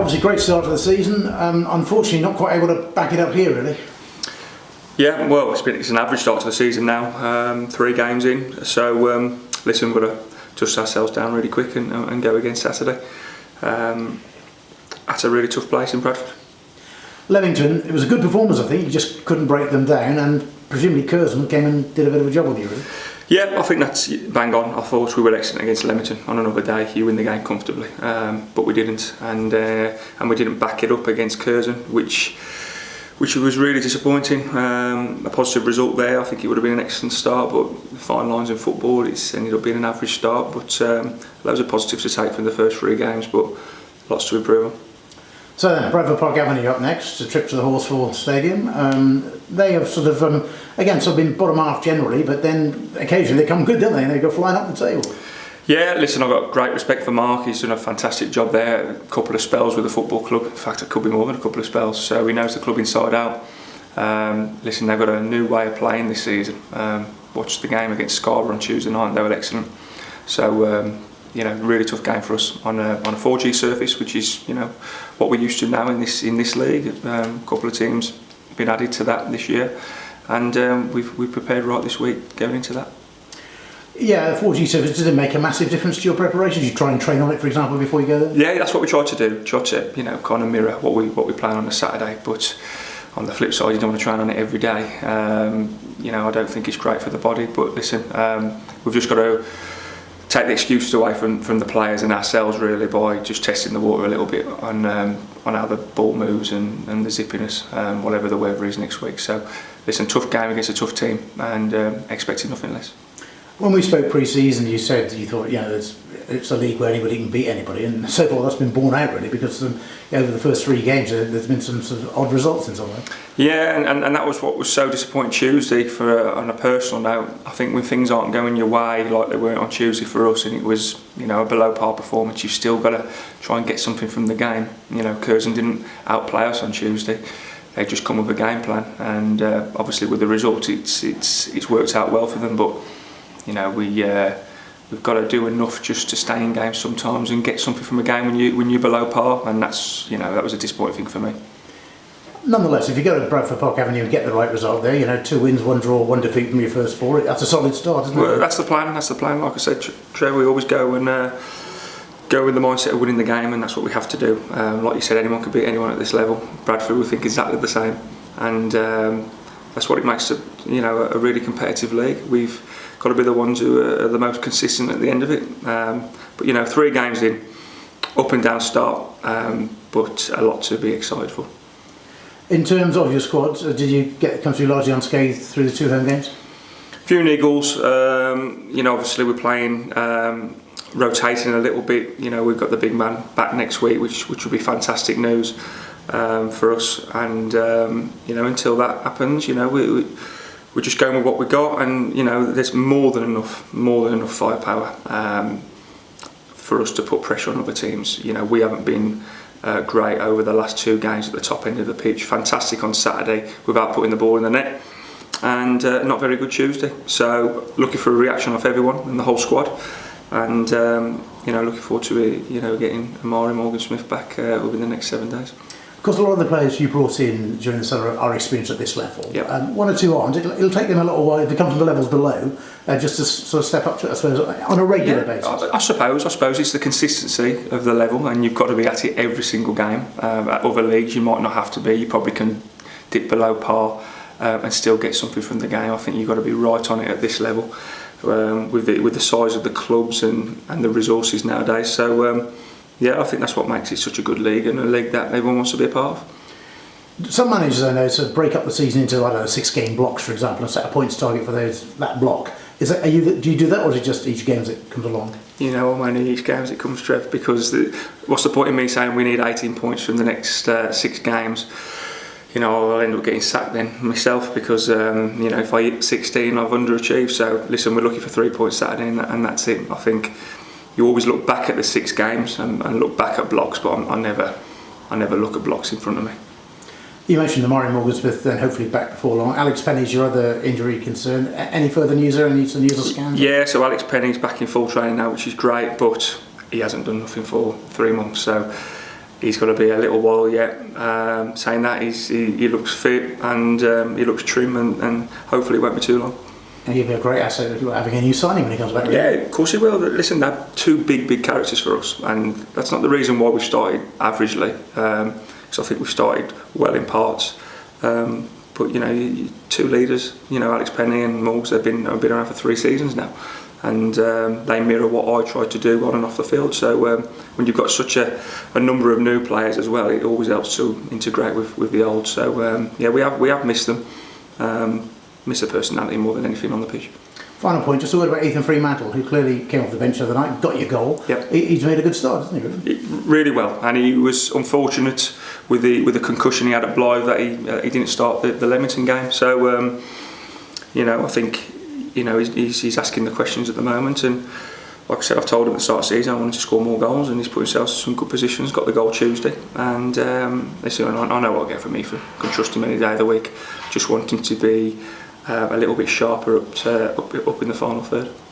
obviously great start to the season. Unfortunately, not quite able to back it up here, really. Yeah, well, it's an average start to the season now. 3 games in, so listen, we've got to dust ourselves down really quick and go again Saturday. That's a really tough place in Bradford. Leamington, it was a good performance, I think. You just couldn't break them down, and presumably Curzon came and did a bit of a job on you, really. Yeah, I think that's bang on. I thought we were excellent against Leamington. On another day, you win the game comfortably, but we didn't, and we didn't back it up against Curzon, which was really disappointing. A positive result there. I think it would have been an excellent start, but the fine lines in football, it's ended up being an average start. But loads of positives to take from the first 3 games, but lots to improve on. So then, Bradford Park Avenue up next, a trip to the Horsefall Stadium. They have sort of, again, sort of been bottom half generally, but then occasionally they come good, don't they? And they go flying up the table. Yeah, listen, I've got great respect for Mark. He's done a fantastic job there. A couple of spells with the football club. In fact, it could be more than a couple of spells. So he knows the club inside out. Listen, they've got a new way of playing this season. Watched the game against Scarborough on Tuesday night. They were excellent. So, really tough game for us on a 4G surface, which is, what we're used to now in this league. A couple of teams been added to that this year, and we've prepared right this week going into that. Yeah, 4G surface, does it make a massive difference to your preparations? You try and train on it, for example, before you go there? Yeah, that's what we try to do. Try to, kind of mirror what we play on a Saturday, but on the flip side, you don't want to train on it every day. I don't think it's great for the body, but listen, we've just got to take the excuses away from the players and ourselves, really, by just testing the water a little bit on how the ball moves and the zippiness, whatever the weather is next week. So, listen, tough game against a tough team, and expecting nothing less. When we spoke pre-season, you said you thought, it's a league where anybody can beat anybody, and so far that's been borne out, really, because over the first 3 games there's been some sort of odd results in some way. Yeah, and that was what was so disappointing Tuesday. On a personal note, I think when things aren't going your way like they weren't on Tuesday for us, and it was a below par performance, you've still got to try and get something from the game. Curzon didn't outplay us on Tuesday. They've just come with a game plan, and obviously with the result, it's worked out well for them, but we've got to do enough just to stay in games sometimes and get something from a game when you're below par, and that's that was a disappointing thing for me. Nonetheless, if you go to Bradford Park Avenue and get the right result there, 2 wins, 1 draw, 1 defeat from your first 4, that's a solid start, isn't it? Well, that's the plan. Like I said, Trev, we always go with the mindset of winning the game, and that's what we have to do. Like you said, anyone can beat anyone at this level. Bradford, we think exactly the same, and that's what it makes a really competitive league. We've got to be the ones who are the most consistent at the end of it. But 3 games in, up and down start, but a lot to be excited for. In terms of your squad, did you come through largely unscathed through the 2 home games? A few niggles. Obviously we're playing, rotating a little bit. We've got the big man back next week, which will be fantastic news for us. And until that happens, we're just going with what we got, and there's more than enough firepower for us to put pressure on other teams. We haven't been great over the last 2 games at the top end of the pitch. Fantastic on Saturday without putting the ball in the net, and not very good Tuesday. So looking for a reaction off everyone and the whole squad, and looking forward to getting Arbury Morgan Smith back within the next 7 days. Of course, a lot of the players you brought in during the summer are experienced at this level. Yep. 1 or 2 aren't. It'll take them a little while if they come from the levels below, just to sort of step up to it, I suppose, on a regular basis. I suppose it's the consistency of the level, and you've got to be at it every single game. At other leagues, you might not have to be. You probably can dip below par and still get something from the game. I think you've got to be right on it at this level with the size of the clubs and the resources nowadays. So. I think that's what makes it such a good league, and a league that everyone wants to be a part of. Some managers, I know, sort of break up the season into 6-game blocks, for example, and set a points target for that block. Do you do that, or is it just each game as it comes along? I'm only each game as it comes, Trev, because what's the point in me saying we need 18 points from the next 6 games? I'll end up getting sacked then myself, because if I hit 16, I've underachieved. So listen, we're looking for 3 points Saturday, and that's it. I think you always look back at the 6 games and look back at blocks, but I never look at blocks in front of me. You mentioned the Arbury Motor Group, then hopefully back before long. Alex Penny's your other injury concern. Any further news there? Any news or scans? Yeah, so Alex Penny's back in full training now, which is great, but he hasn't done nothing for 3 months. So he's got to be a little while yet. Saying that, he looks fit and he looks trim, and hopefully it won't be too long. And he'll be a great asset having a new signing when he comes back. Really. Yeah, of course he will. Listen, they're two big characters for us, and that's not the reason why we've started averagely. Because I think we've started well in parts. But you know, two leaders, you know, Alex Penny and Morgs, they've been around for 3 seasons now, and they mirror what I try to do on and off the field. So when you've got such a number of new players as well, it always helps to integrate with the old. So yeah, we have missed them, miss the personality more than anything on the pitch. Final point, just a word about Ethan Fremantle, who clearly came off the bench the other night, got your goal. Yep. He's made a good start, hasn't he? Really? Really well, and he was unfortunate with the concussion he had at Blythe that he didn't start the Leamington game. So you know, I think, you know, he's asking the questions at the moment, and like I said, I've told him at the start of the season I wanted to score more goals, and he's put himself in some good positions. Got the goal Tuesday, and listen, I know what I get from Ethan. Can trust him any day of the week. Just want him to be a little bit sharper up in the final third.